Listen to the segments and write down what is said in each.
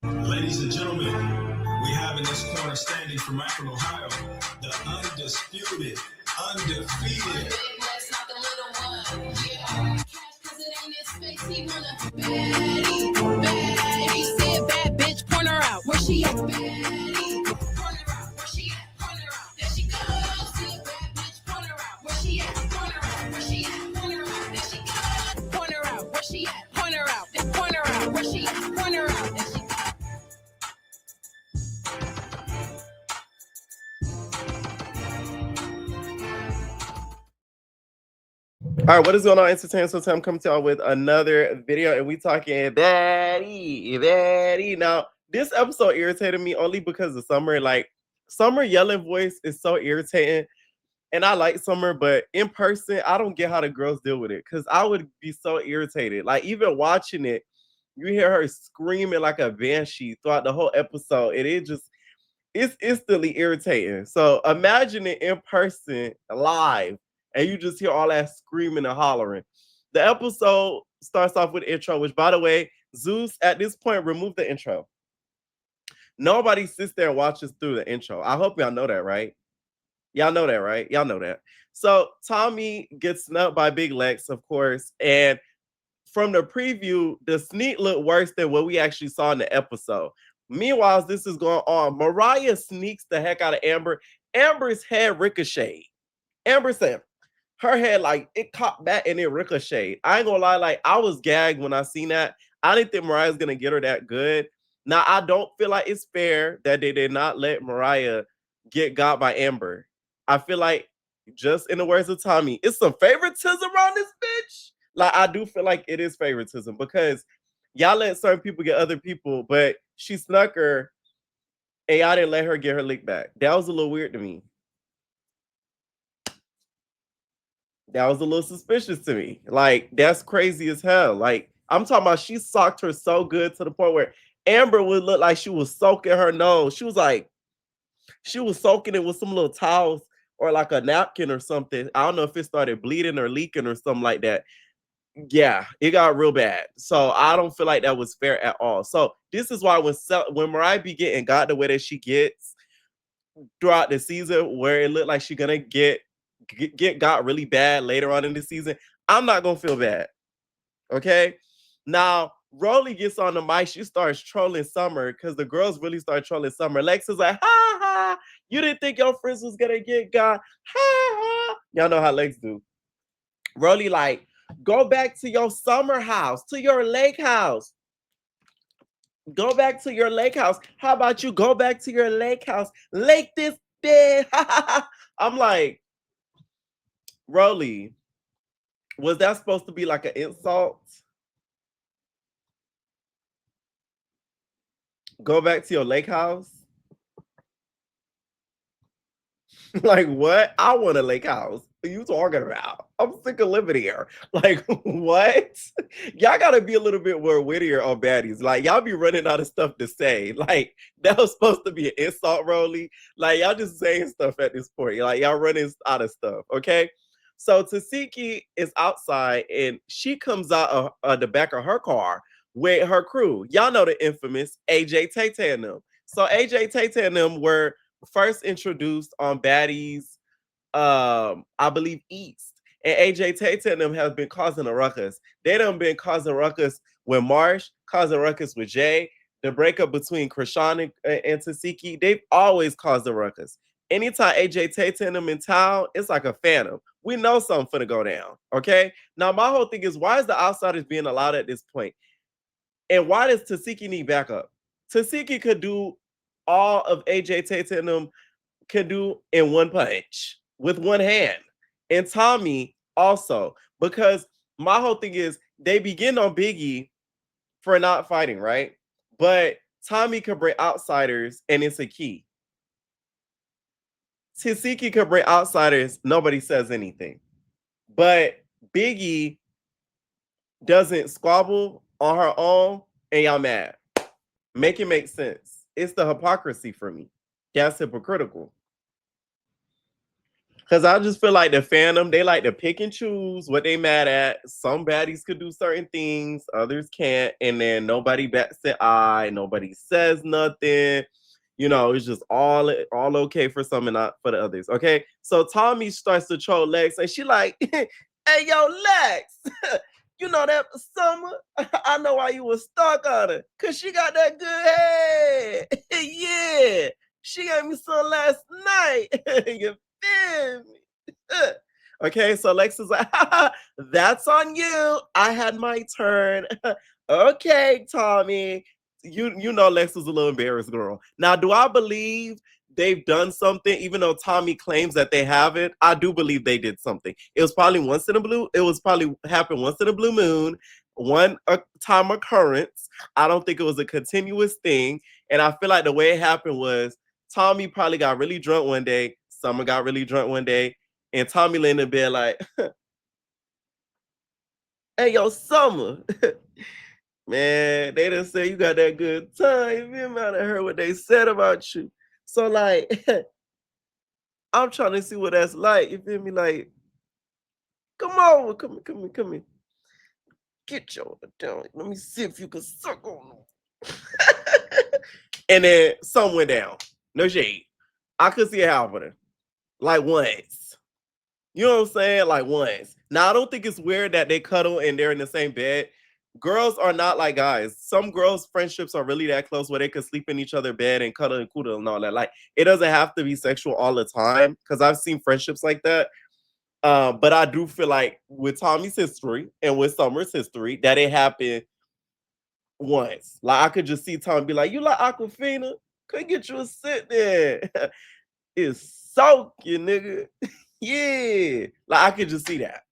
Ladies and gentlemen, we have in this corner standing from Akron, Ohio, the undisputed, undefeated. He said, bad bitch, point her out. Where she at? Baddie, point her out. Where she at? Point her out. There she goes. See a bad bitch, point her out. Where she at? Point her out. Where she at? Point her out. There she goes. Point her out. Where she at? Point her out. Point her out. Where she at? Point her out. There she goes. All right, what is going on, Entertainment? So I'm coming to y'all with another video, and we talking Baddies. Now, this episode irritated me only because of Summer. Like, Summer yelling voice is so irritating, and I like Summer, but in person, I don't get how the girls deal with it because I would be so irritated. Like, even watching it, you hear her screaming like a banshee throughout the whole episode, and it's instantly irritating. So imagine it in person, live, and you just hear all that screaming and hollering. The episode starts off with intro, which, by the way, Zeus, at this point, remove the intro. Nobody sits there and watches through the intro. I hope y'all know that, right? Y'all know that, right? Y'all know that. So Tommy gets snubbed by Big Lex, of course, and from the preview, the sneak looked worse than what we actually saw in the episode. Meanwhile, as this is going on, Mariah sneaks the heck out of Amber. Amber's head ricocheted. Amber said her head, like, it caught back and it ricocheted. I ain't gonna lie, like, I was gagged when I seen that. I didn't think Mariah's gonna get her that good. Now, I don't feel like it's fair that they did not let Mariah get got by Amber. I feel like, just in the words of Tommy, it's some favoritism around this bitch. Like, I do feel like it is favoritism because y'all let certain people get other people, but she snuck her and y'all didn't let her get her lick back. That was a little weird to me. That was a little suspicious to me. Like, that's crazy as hell. Like, I'm talking about she socked her so good to the point where Amber would look like she was soaking her nose. She was soaking it with some little towels or like a napkin or something. I don't know if it started bleeding or leaking or something like that. Yeah, it got real bad. So I don't feel like that was fair at all. So this is why when Mariah be getting got the way that she gets throughout the season, where it looked like she's gonna get got really bad later on in the season, I'm not gonna feel bad. Okay. Now Rolly gets on the mic, she starts trolling Summer because the girls really start trolling Summer. Lex is like, ha ha, you didn't think your friends was gonna get got. Ha ha. Y'all know how Lex do. Rolly like, go back to your summer house, to your lake house. Go back to your lake house. How about you go back to your lake house? Lake this bed. I'm like, Rolly, was that supposed to be like an insult? Go back to your lake house? Like, what? I want a lake house. What are you talking about? I'm sick of living here. Like, what? Y'all gotta be a little bit more wittier on Baddies. Like, y'all be running out of stuff to say. Like, that was supposed to be an insult, Rolly. Like, y'all just saying stuff at this point. Like, y'all running out of stuff, okay? So Tiki is outside and she comes out of the back of her car with her crew. Y'all know the infamous AJ Tay and them. So AJ Tay and them were first introduced on Baddies, I believe East. And AJ Tay and them have been causing a ruckus. They done been causing ruckus with Marsh, causing ruckus with Jay. The breakup between Krishan and Tiki, they've always caused a ruckus. Anytime AJ Tay and them in town, it's like a phantom. We know something finna go down, okay? Now, my whole thing is, why is the outsiders being allowed at this point? And why does Tiki need backup? Tiki could do all of AJ Tay and them can do in one punch with one hand. And Tommy also, because my whole thing is they begin on Biggie for not fighting, right? But Tommy could bring outsiders and it's a key. Tiki could bring outsiders, nobody says anything. But Biggie doesn't squabble on her own and y'all mad. Make it make sense. It's the hypocrisy for me. That's hypocritical. Because I just feel like the fandom, they like to pick and choose what they mad at. Some baddies could do certain things, others can't. And then nobody bats an eye, nobody says nothing. You know, it's just all okay for some and not for the others. Okay. So Tommy starts to troll Lex and she like, hey yo, Lex, you know that Summer? I know why you was stuck on her. Cause she got that good head. Yeah. She gave me some last night. You feel me? Okay, so Lex is like, that's on you. I had my turn. Okay, Tommy. You know Lex is a little embarrassed girl. Now, do I believe they've done something, even though Tommy claims that they haven't? I do believe they did something. It was probably happened once in a blue moon, one time occurrence. I don't think it was a continuous thing. And I feel like the way it happened was Tommy probably got really drunk one day. Summer got really drunk one day. And Tommy laying in bed like, hey, yo, Summer. Man, they done say you got that good time. You might have heard what they said about you. So, like, I'm trying to see what that's like. You feel me? Like, come on. Come here. Get your down. Let me see if you can suck on them. And then some went down. No shade. I could see it happening. Like once. You know what I'm saying? Like once. Now, I don't think it's weird that they cuddle and they're in the same bed. Girls are not like guys. Some girls' friendships are really that close where they could sleep in each other's bed and cuddle and cuddle and all that. Like, it doesn't have to be sexual all the time because I've seen friendships like that. But I do feel like with Tommy's history and with Summer's history that it happened once. Like, I could just see Tommy be like, you like Aquafina? Could get you a sit there. It's soaking, nigga. Yeah. Like, I could just see that.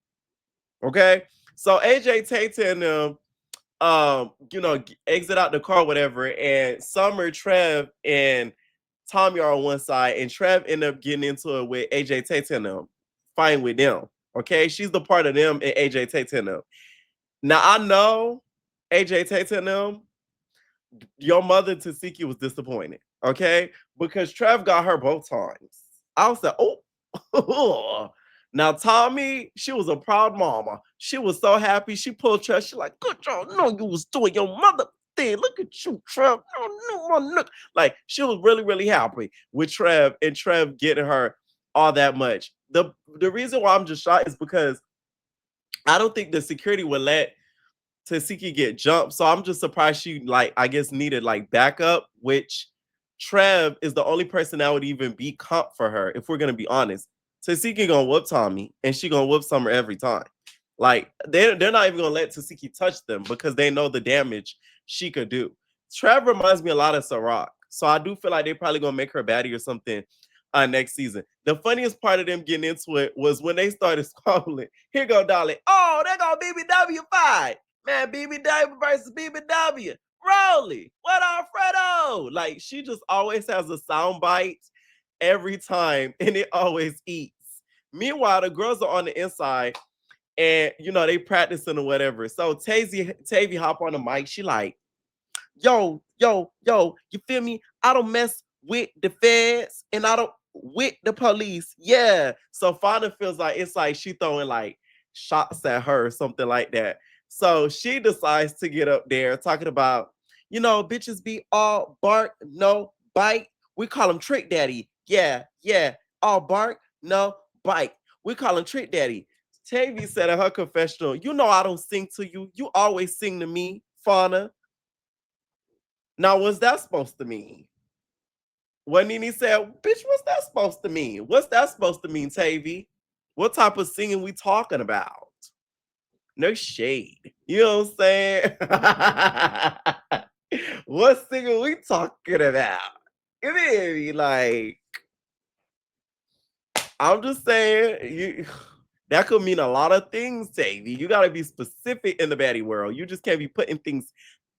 Okay? So AJ Tay and them exit out the car, whatever, and Summer, Trev, and Tommy are on one side, and Trev end up getting into it with AJ Tate and them, fighting with them. Okay, she's the part of them and AJ Tate and them. Now I know AJ Tate and them, your mother Tiki was disappointed, okay, because Trev got her both times. I was like, oh. Now, Tommy, she was a proud mama. She was so happy. She pulled Trev. She like, good job. No, you was doing your mother thing. Look at you, Trev. No. Like, she was really, really happy with Trev and Trev getting her all that much. The reason why I'm just shocked is because I don't think the security would let Tiki get jumped. So I'm just surprised she, like, I guess needed, like, backup, which Trev is the only person that would even be comp for her, if we're going to be honest. Tiki gonna whoop Tommy, and she gonna whoop Summer every time. Like, they're not even gonna let Tiki touch them because they know the damage she could do. Trev reminds me a lot of Sarra, so I do feel like they're probably gonna make her baddie or something next season. The funniest part of them getting into it was when they started squabbling. Here go Dolly. Oh, they go BBW fight. Man, BBW versus BBW. Rolly, what up, Fredo? Like, she just always has a sound bite every time, and it always eats. Meanwhile, the girls are on the inside, and they practicing or whatever. So Tavy hop on the mic. She like, yo, you feel me? I don't mess with the feds, and I don't with the police. Yeah. So Fauna feels like it's like she throwing like shots at her or something like that. So she decides to get up there talking about, bitches be all bark, no bite. We call them Trick Daddy. Yeah. All bark, no bite. We call him Trick Daddy. Tavy said in her confessional, I don't sing to you. You always sing to me, Fauna. Now, what's that supposed to mean? When Nene said, bitch, what's that supposed to mean? What's that supposed to mean, Tavy? What type of singing we talking about? No shade. You know what I'm saying? What singing we talking about? It is like, I'm just saying, that could mean a lot of things, Tavy. You got to be specific in the baddie world. You just can't be putting things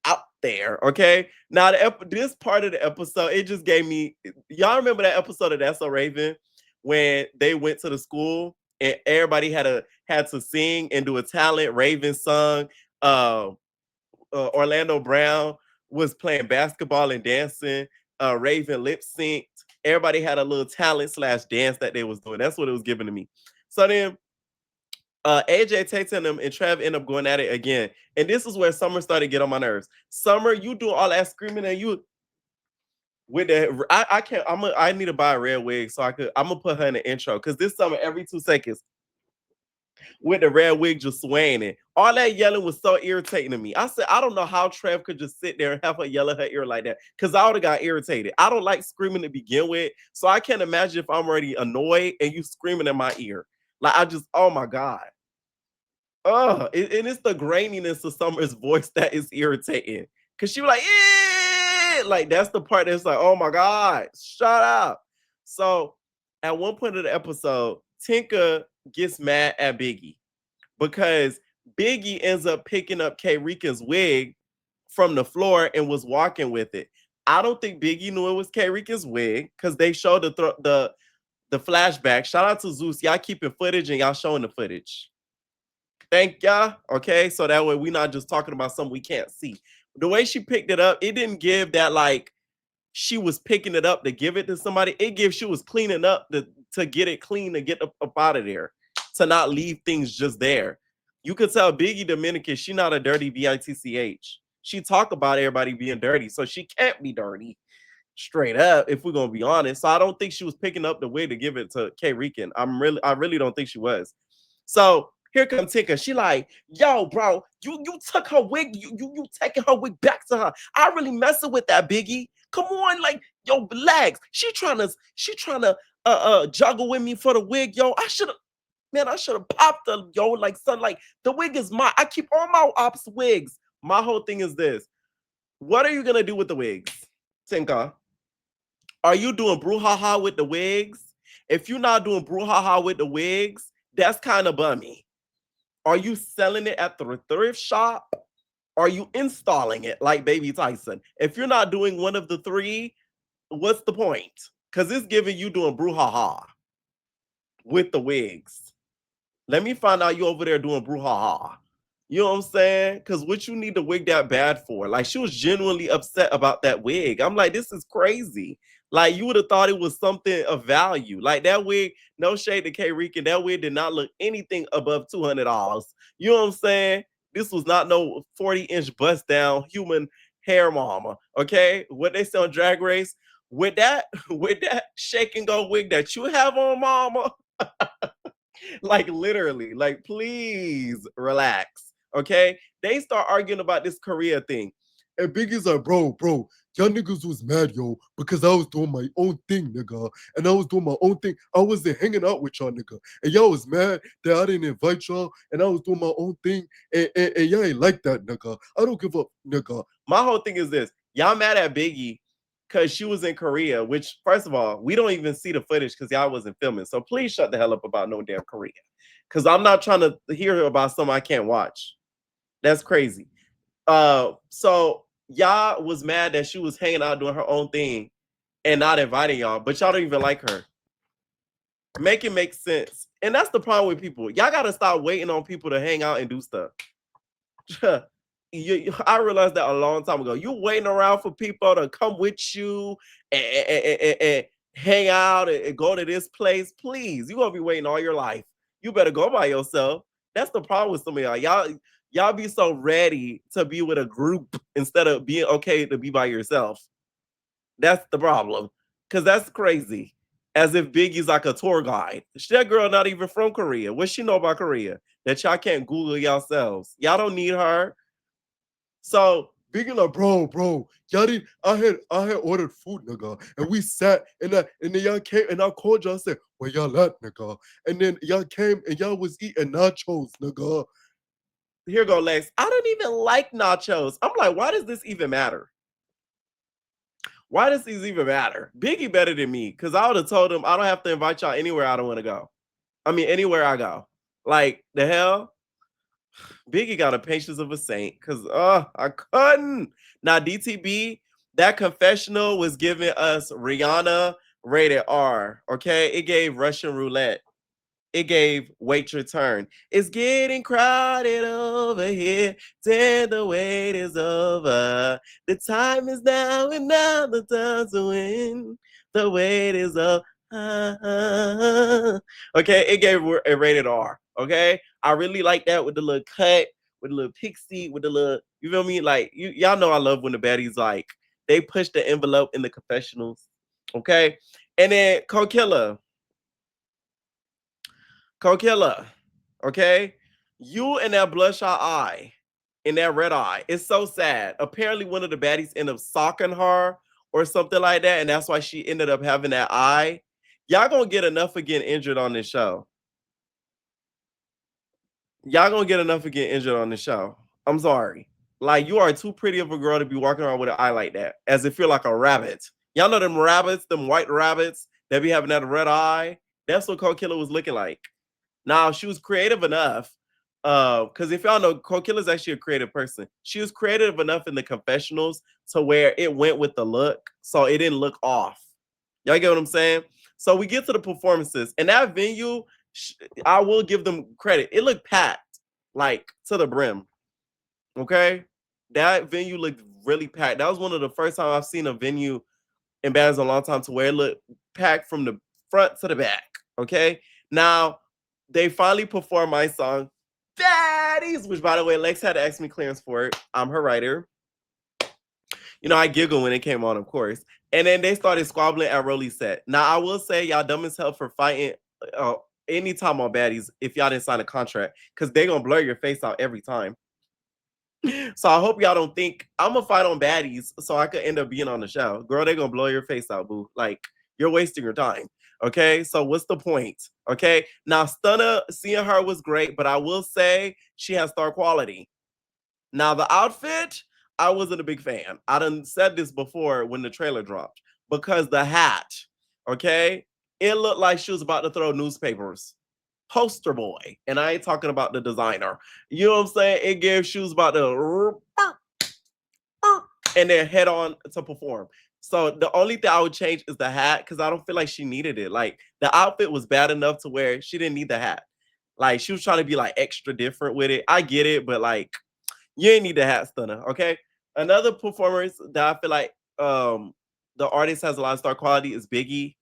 out there, okay? Now, this part of the episode, it just gave me... Y'all remember that episode of That's So Raven when they went to the school and everybody had to sing and do a talent? Raven sung. Orlando Brown was playing basketball and dancing. Raven lip synced. Everybody had a little talent / dance that they was doing. That's what it was giving to me. So then AJ Tay and them and Trev end up going at it again. And this is where Summer started to get on my nerves. Summer, you do all that screaming and you with that. I can't, I need to buy a red wig so I'm gonna put her in the intro. Cause this Summer, every 2 seconds, with the red wig just swaying it. All that yelling was so irritating to me. I said, I don't know how Trev could just sit there and have her yell at her ear like that. Cause I would have got irritated. I don't like screaming to begin with. So I can't imagine if I'm already annoyed and you screaming in my ear. Like I just, oh my God. And it's the graininess of Summer's voice that is irritating. Cause she was like, eh! Like that's the part that's like, oh my God, shut up. So at one point of the episode, Tinka gets mad at Biggie because Biggie ends up picking up K Rican's wig from the floor and was walking with it. I don't think Biggie knew it was K Rican's wig because they showed the flashback. Shout out to Zeus. Y'all keeping footage and y'all showing the footage. Thank y'all. Okay, so that way we're not just talking about something we can't see. The way she picked it up, it didn't give that like she was picking it up to give it to somebody. It gives she was cleaning up to get it clean, to get up out of there, to not leave things just there. You could tell Biggie Dominican, she not a dirty bitch. She talk about everybody being dirty, so she can't be dirty. Straight up, if we're gonna be honest. So I don't think she was picking up the way to give it to K Rican. I really don't think she was. So here comes Tinka. She like, yo, bro, you took her wig, you taking her wig back to her. I really messing with that, Biggie. Come on, like, yo, relax. She trying to juggle with me for the wig, yo. I should have popped her, yo. Like, son, like the wig is mine. I keep all my ops wigs. My whole thing is this: what are you gonna do with the wigs, Tinka? Are you doing brouhaha with the wigs? If you're not doing brouhaha with the wigs, that's kind of bummy. Are you selling it at the thrift shop? Are you installing it like Baby Tyson? If you're not doing one of the three, what's the point? Because it's giving you doing brouhaha with the wigs. Let me find out you over there doing brouhaha. You know what I'm saying? Because what you need the wig that bad for? Like, she was genuinely upset about that wig. I'm like, this is crazy. Like, you would have thought it was something of value. Like, that wig, no shade to K Rican, that wig did not look anything above $200. You know what I'm saying? This was not no 40-inch bust down human hair mama. Okay? What they say on Drag Race, with that shake and go wig that you have on, mama. Like, literally, like, please relax. Okay? They start arguing about this Korea thing. And Biggie's like, bro, y'all niggas was mad, yo, because I was doing my own thing, nigga. And I was doing my own thing. I wasn't hanging out with y'all, nigga. And y'all was mad that I didn't invite y'all, and I was doing my own thing. And y'all ain't like that, nigga. I don't give up, nigga. My whole thing is this. Y'all mad at Biggie because she was in Korea, which, first of all, we don't even see the footage because y'all wasn't filming. So please shut the hell up about no damn Korea. Because I'm not trying to hear about something I can't watch. That's crazy. So y'all was mad that she was hanging out doing her own thing and not inviting y'all, but y'all don't even like her. Make it make sense. And that's the problem with people. Y'all gotta stop waiting on people to hang out and do stuff. I realized that a long time ago. You waiting around for people to come with you and hang out and go to this place. Please, you're gonna be waiting all your life. You better go by yourself. That's the problem with some of y'all. Y'all be so ready to be with a group instead of being okay to be by yourself. That's the problem. Because that's crazy. As if Biggie's like a tour guide. That girl not even from Korea. What she know about Korea? That y'all can't Google yourselves. Y'all don't need her. So Biggie like, bro, y'all didn't. I had ordered food, nigga, and we sat and then y'all came and I called y'all and said, where y'all at, nigga? And then y'all came and y'all was eating nachos, nigga. Here go Lex. I don't even like nachos. I'm like, why does this even matter? Why does this even matter? Biggie better than me, because I would have told him I don't have to invite y'all anywhere I don't want to go. I mean, anywhere I go. Like, the hell? Biggie got a patience of a saint, because I couldn't. Now, DTB, that confessional was giving us Rihanna rated R, okay? It gave Russian roulette. it gave Wait Your Turn. It's getting crowded over here, then the wait is over. The time is now and now the time to win. The wait is up. Okay, it gave a rated R. Okay, I really like that with the little cut, with the little pixie, with the little, you feel me? Like y'all know I love when the baddies like they push the envelope in the confessionals. Okay, and then Coachella, okay, you and that bloodshot eye, in that red eye, it's so sad. Apparently, one of the baddies ended up socking her or something like that, and that's why she ended up having that eye. Y'all gonna get enough of getting injured on this show. Y'all gonna get enough of getting injured on this show. I'm sorry. Like, you are too pretty of a girl to be walking around with an eye like that, as if you're like a rabbit. Y'all know them rabbits, them white rabbits that be having that red eye? That's what Coachella was looking like. Now, she was creative enough, because if y'all know, Coachilla's actually a creative person. She was creative enough in the confessionals to where it went with the look, so it didn't look off. Y'all get what I'm saying? So we get to the performances, and that venue, I will give them credit. It looked packed, like to the brim. Okay, that venue looked really packed. That was one of the first time I've seen a venue in Baddies in a long time to where it looked packed from the front to the back. Okay, now they finally performed my song, Baddies, which, by the way, Lex had to ask me clearance for it. I'm her writer. You know, I giggle when it came on, of course. And then they started squabbling at Rolly's set. Now, I will say, y'all dumb as hell for fighting anytime on Baddies if y'all didn't sign a contract, because they're going to blur your face out every time. So I hope y'all don't think I'm going to fight on Baddies so I could end up being on the show. Girl, they're going to blow your face out, boo. Like, you're wasting your time. Okay, so what's the point? Okay, now Stunner, seeing her was great, but I will say she has star quality. Now the outfit, I wasn't a big fan. I done said this before when the trailer dropped, because the hat, okay, it looked like she was about to throw newspapers. Poster boy, and I ain't talking about the designer. You know what I'm saying? It gave she was about to and then head on to perform. So the only thing I would change is the hat, because I don't feel like she needed it. Like, the outfit was bad enough to where she didn't need the hat. Like, she was trying to be like extra different with it. I get it, but like, you ain't need the hat, Stunner. Okay. Another performance that I feel like the artist has a lot of star quality is Biggie.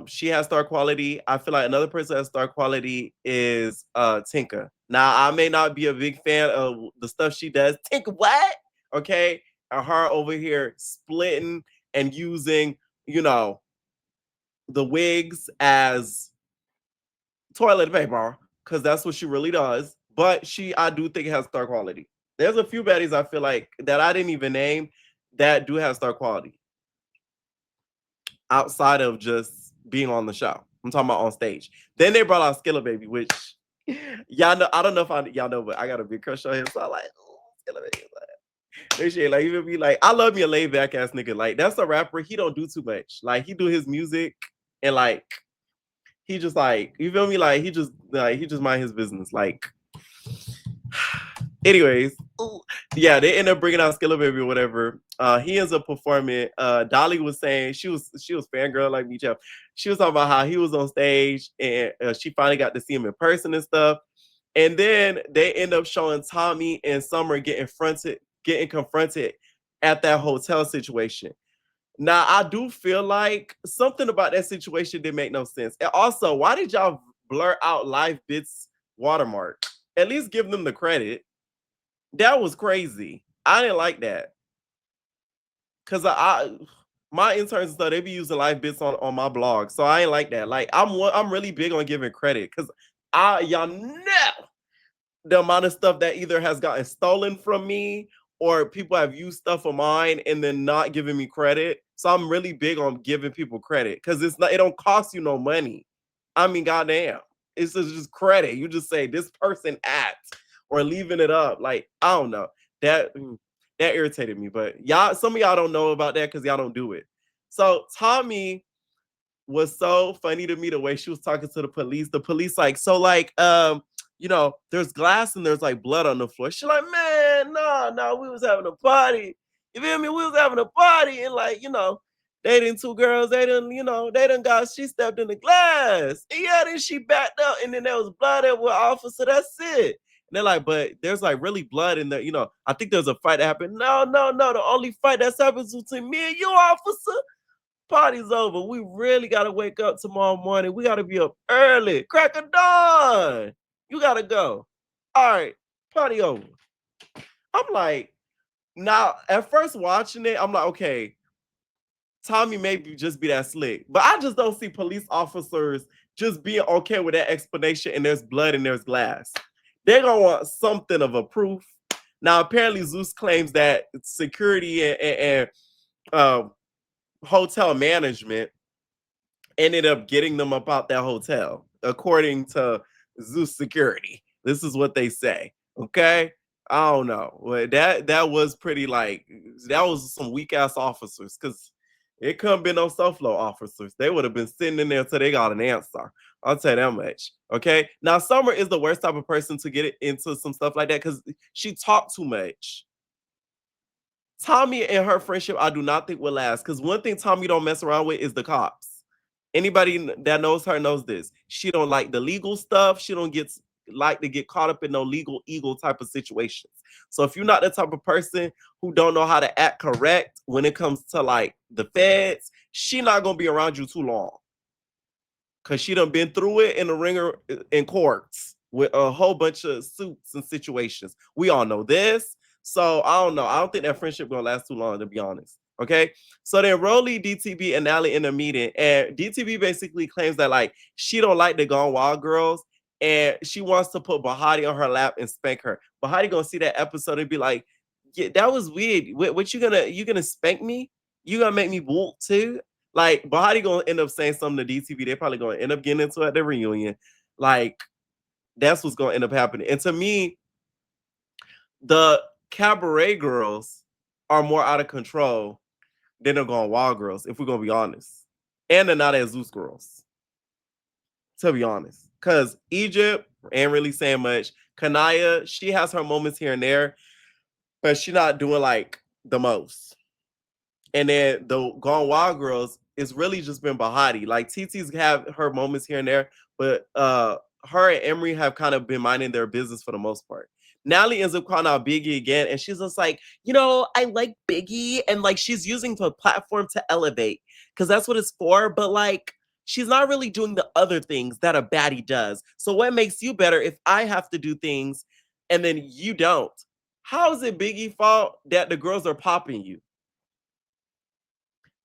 She has star quality. I feel like another person that has star quality is Tinka. Now, I may not be a big fan of the stuff she does. Tinka, what? Okay. Her over here splitting and using, you know, the wigs as toilet paper, because that's what she really does. But I do think it has star quality. There's a few baddies I feel like that I didn't even name that do have star quality outside of just being on the show. I'm talking about on stage. Then they brought out Skilla Baby, which y'all know. I don't know if y'all know, but I got a big crush on him. So I like Skilla Baby. Like, even be like, I love me a laid back ass nigga. Like, that's a rapper. He don't do too much. Like, he do his music and like he just like, you feel me? Like, he just mind his business. Like, anyways, yeah, they end up bringing out Skilla Baby or whatever. He ends up performing. Dolly was saying she was fangirl like me, Jeff. She was talking about how he was on stage and she finally got to see him in person and stuff. And then they end up showing Tommy and Summer getting confronted at that hotel situation. Now, I do feel like something about that situation didn't make no sense. And also, why did y'all blur out Live Bits watermark? At least give them the credit. That was crazy. I didn't like that. Because my interns and stuff, they be using Live Bits on my blog. So I ain't like that. Like, I'm really big on giving credit. Because y'all know the amount of stuff that either has gotten stolen from me or people have used stuff of mine and then not giving me credit. So I'm really big on giving people credit, because it don't cost you no money. I mean, goddamn, it's just credit. You just say this person at or leaving it up. Like, I don't know, that irritated me. But some of y'all don't know about that because y'all don't do it. So Tommy was so funny to me, the way she was talking to the police. The police like, so like, you know, there's glass and there's like blood on the floor. She's like, man, no, we was having a party. You feel me? We was having a party and like, you know, They done two girls, they done, she stepped in the glass. And yeah, then she backed up and then there was blood at with officer. That's it. And they're like, but there's like really blood in there, I think there's a fight that happened. No. The only fight that's happened between me and you, officer. Party's over. We really gotta wake up tomorrow morning. We gotta be up early. Crack of dawn. You gotta go. All right, party over. I'm like, now at first watching it, I'm like, okay, Tommy maybe just be that slick. But I just don't see police officers just being okay with that explanation and there's blood and there's glass. They're gonna want something of a proof. Now, apparently Zeus claims that security and hotel management ended up getting them up out that hotel, according to Zeus security. This is what they say. Okay. I don't know. Well, that was pretty that was some weak ass officers because it couldn't be no Soflo officers. They would have been sitting in there until they got an answer. I'll tell you that much. Okay. Now, Summer is the worst type of person to get into some stuff like that because she talked too much. Tommy and her friendship, I do not think will last. Because one thing Tommy don't mess around with is the cops. Anybody that knows her knows this. She don't like the legal stuff. She don't like to get caught up in no legal eagle type of situations. So if you're not the type of person who don't know how to act correct when it comes to like the feds, she not gonna be around you too long. Cause she done been through it in the ringer in courts with a whole bunch of suits and situations. We all know this. So I don't know. I don't think that friendship gonna last too long, to be honest. Okay. So then Rolly, DTB, and Allie in a meeting, and DTB basically claims that like she don't like the Gone Wild girls, and she wants to put Bahati on her lap and spank her. Bahati gonna see that episode and be like, "Yeah, that was weird. What you gonna spank me? You gonna make me walk too?" Like Bahati gonna end up saying something to DTB. They're probably gonna end up getting into it at the reunion. Like that's what's gonna end up happening. And to me, the cabaret girls are more out of control than the Gone Wild girls, if we're gonna be honest. And they're not as Zeus girls, to be honest. Because Egypt ain't really saying much. Kanaya, she has her moments here and there, but she's not doing like the most. And then the Gone Wild girls, it's really just been Bahati. Like TT's have her moments here and there, but her and Emery have kind of been minding their business for the most part. Natalie ends up calling out Biggie again, and she's just like, I like Biggie, and like she's using the platform to elevate because that's what it's for. But like, she's not really doing the other things that a baddie does. So what makes you better if I have to do things and then you don't? How is it Biggie's fault that the girls are popping you?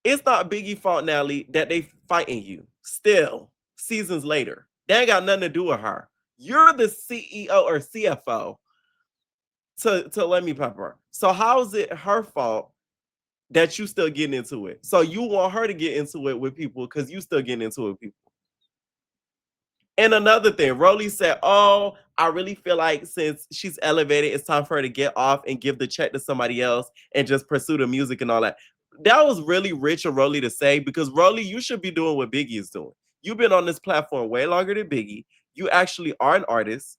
It's not Biggie's fault, Natalie, that they fighting you still seasons later. That ain't got nothing to do with her. You're the CEO or CFO to Let Me Pepper. So how is it her fault that you still getting into it? So you want her to get into it with people because you still getting into it with people. And another thing, Rolly said, oh, I really feel like since she's elevated, it's time for her to get off and give the check to somebody else and just pursue the music and all that. That was really rich of Rolly to say because Rolly, you should be doing what Biggie is doing. You've been on this platform way longer than Biggie. You actually are an artist.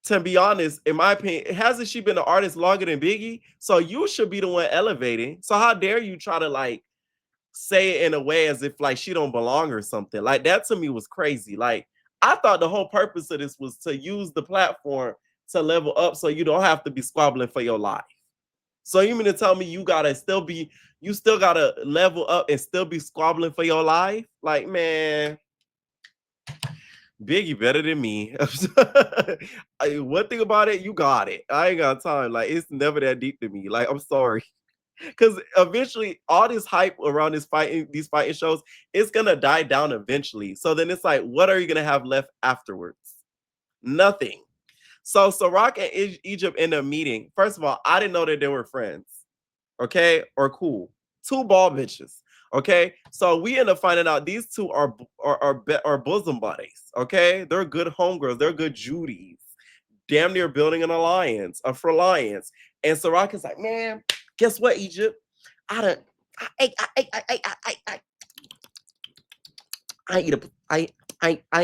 To be honest, in my opinion, hasn't she been an artist longer than Biggie? So you should be the one elevating. So how dare you try to like say it in a way as if like she don't belong or something? Like that to me was crazy. Like I thought the whole purpose of this was to use the platform to level up so you don't have to be squabbling for your life. So you mean to tell me you still gotta level up and still be squabbling for your life? Like, man, Biggie better than me. One thing about it, you got it. I ain't got time. Like, it's never that deep to me. Like, I'm sorry. Because eventually, all this hype around these fighting shows, it's gonna die down eventually. So then it's like, what are you gonna have left afterwards? Nothing. So Sarra and Egypt end up meeting. First of all, I didn't know that they were friends. Okay, or cool. Two ball bitches. Okay, so we end up finding out these two are bosom buddies. Okay, they're good homegirls. They're good Judies. Damn near building an alliance, a alliance. And Saraka's like, man, guess what, Egypt? I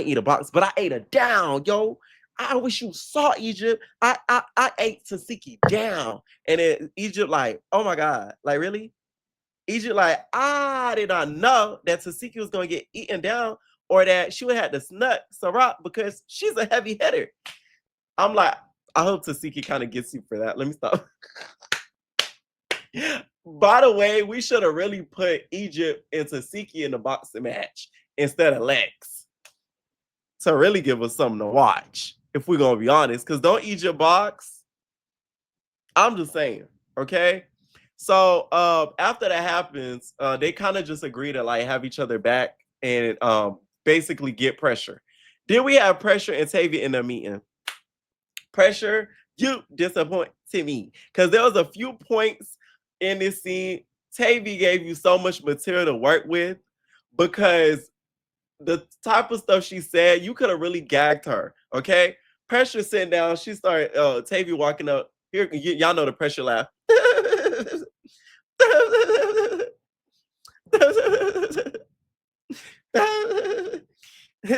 eat a box, but I ate a down, yo. I wish you saw Egypt. I ate Tiki down. And then Egypt like, oh my God, like really? Egypt like, I did not know that Tasiki was gonna get eaten down or that she would have to snut Sarra because she's a heavy hitter. I'm like, I hope Tasiki kind of gets you for that. Let me stop. By the way, we should have really put Egypt and Tasiki in the boxing match instead of Lex to really give us something to watch, if we're gonna be honest. Because don't Egypt box. I'm just saying, okay? So after that happens, they kind of just agree to like have each other back and basically get pressure. Then we have pressure and Tavy in the meeting. Pressure, you disappoint me. Because there was a few points in this scene. Tavy gave you so much material to work with because the type of stuff she said, you could have really gagged her, okay? Pressure sitting down, she started, Tavy walking up. Here, y'all know the pressure laugh.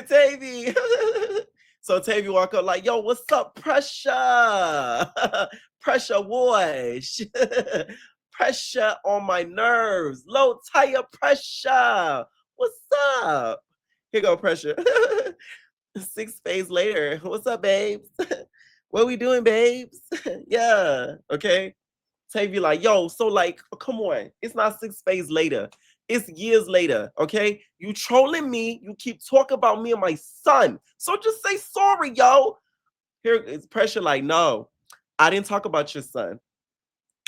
Tavy. So Tavy walk up like, yo, what's up, pressure? Pressure wash. Pressure on my nerves. Low tire pressure. What's up? Here go pressure. 6 days later. What's up, babes? What we doing, babes? Yeah. Okay. Tavy like, yo, so like, come on. It's not 6 days later. It's years later, okay? You trolling me. You keep talking about me and my son. So just say sorry, yo. Here is pressure like, no, I didn't talk about your son.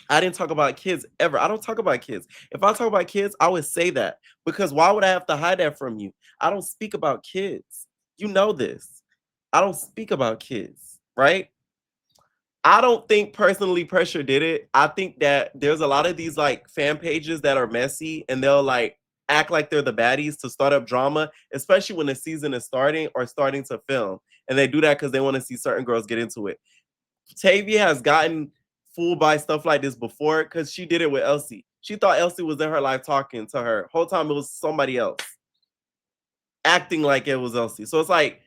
I didn't talk about kids ever. I don't talk about kids. If I talk about kids, I would say that. Because why would I have to hide that from you? I don't speak about kids. You know this. I don't speak about kids, right? I don't think personally pressure did it. I think that there's a lot of these like fan pages that are messy and they'll like act like they're the baddies to start up drama, especially when the season is starting or starting to film. And they do that because they want to see certain girls get into it. Tavy has gotten fooled by stuff like this before because she did it with Elsie. She thought Elsie was in her life talking to her. Whole time it was somebody else acting like it was Elsie. So it's like,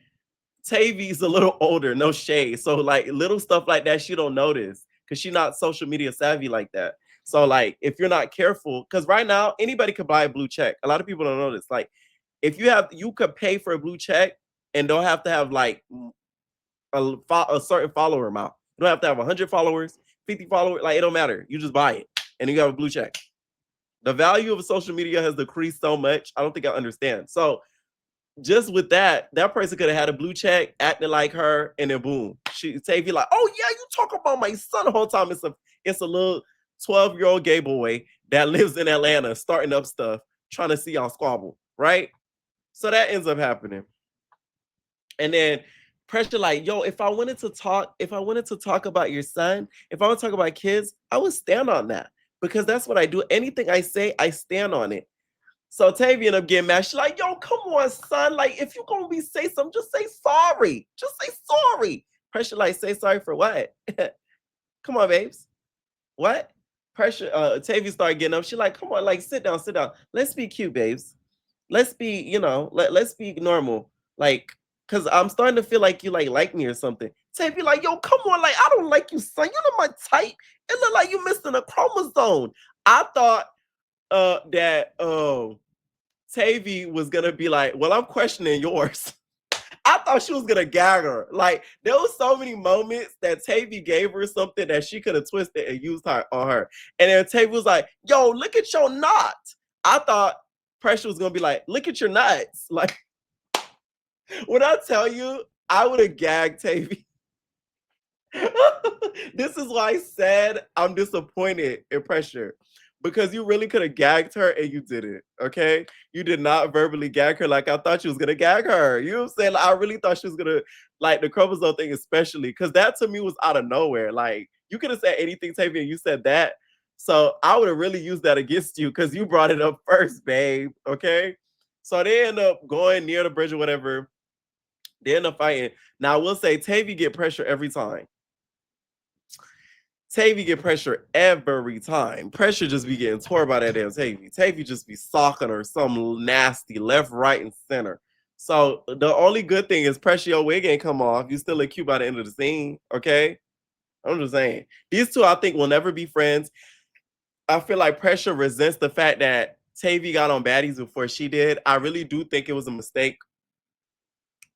Tavy's a little older, no shade. So like little stuff like that, she don't notice because she's not social media savvy like that. So like if you're not careful, because right now anybody could buy a blue check. A lot of people don't know this. Like if you could pay for a blue check and don't have to have like a certain follower amount. You don't have to have 100 followers, 50 followers. Like it don't matter. You just buy it and you have a blue check. The value of social media has decreased so much. I don't think I understand. So just with that person could have had a blue check, acting like her, and then boom, Tavy like, oh yeah, you talk about my son the whole time. It's a little 12-year-old gay boy that lives in Atlanta, starting up stuff, trying to see y'all squabble, right? So that ends up happening, and then pressure like, yo, if I wanted to talk about your son, if I want to talk about kids, I would stand on that because that's what I do. Anything I say, I stand on it. So Tavy ended up getting mad. She's like, yo, come on, son. Like, if you're going to say something, just say sorry. Just say sorry. Pressure like, say sorry for what? Come on, babes. What? Pressure, Tavy started getting up. She's like, come on, like, sit down. Let's be cute, babes. Let's be, let's be normal. Like, because I'm starting to feel like you, like me or something. Tavy like, yo, come on. Like, I don't like you, son. You're not my type. It look like you missing a chromosome. I thought that Tavy was gonna be like, well, I'm questioning yours. I thought she was gonna gag her. Like there was so many moments that Tavy gave her something that she could have twisted and used her on her. And then Tavy was like, yo, look at your knot. I thought Pressure was gonna be like, look at your nuts. Like when I tell you, I would have gagged Tavy. This is why I said I'm disappointed in Pressure. Because you really could have gagged her and you didn't, okay? You did not verbally gag her like I thought you was going to gag her. You know what I'm saying? Like, I really thought she was going to, like, the chromosome thing especially, because that to me was out of nowhere. Like, you could have said anything, Tavy, and you said that. So I would have really used that against you because you brought it up first, babe, okay? So they end up going near the bridge or whatever. They end up fighting. Now, I will say, Tavy get pressure every time. Tavy get pressure every time. Pressure just be getting tore by that damn Tavy. Tavy just be socking her some nasty left, right, and center. So the only good thing is Pressure, your wig ain't come off. You still look cute by the end of the scene, okay? I'm just saying. These two, I think, will never be friends. I feel like Pressure resents the fact that Tavy got on Baddies before she did. I really do think it was a mistake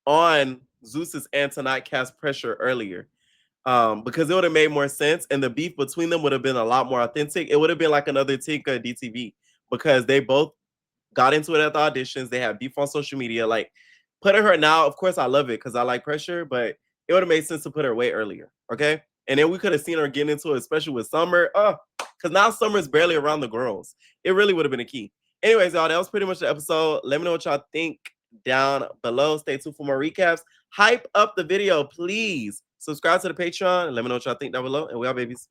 on Zeus's and to not cast Pressure earlier. Because it would have made more sense, and the beef between them would have been a lot more authentic. It would have been like another Tinka DTV, because they both got into it at the auditions. They had beef on social media. Like, putting her now, of course, I love it because I like Pressure, but it would have made sense to put her way earlier. Okay. And then we could have seen her getting into it, especially with Summer. Because now Summer's barely around the girls. It really would have been a key. Anyways, y'all, that was pretty much the episode. Let me know what y'all think down below. Stay tuned for more recaps. Hype up the video, please. Subscribe to the Patreon and let me know what y'all think down below. And we are babies.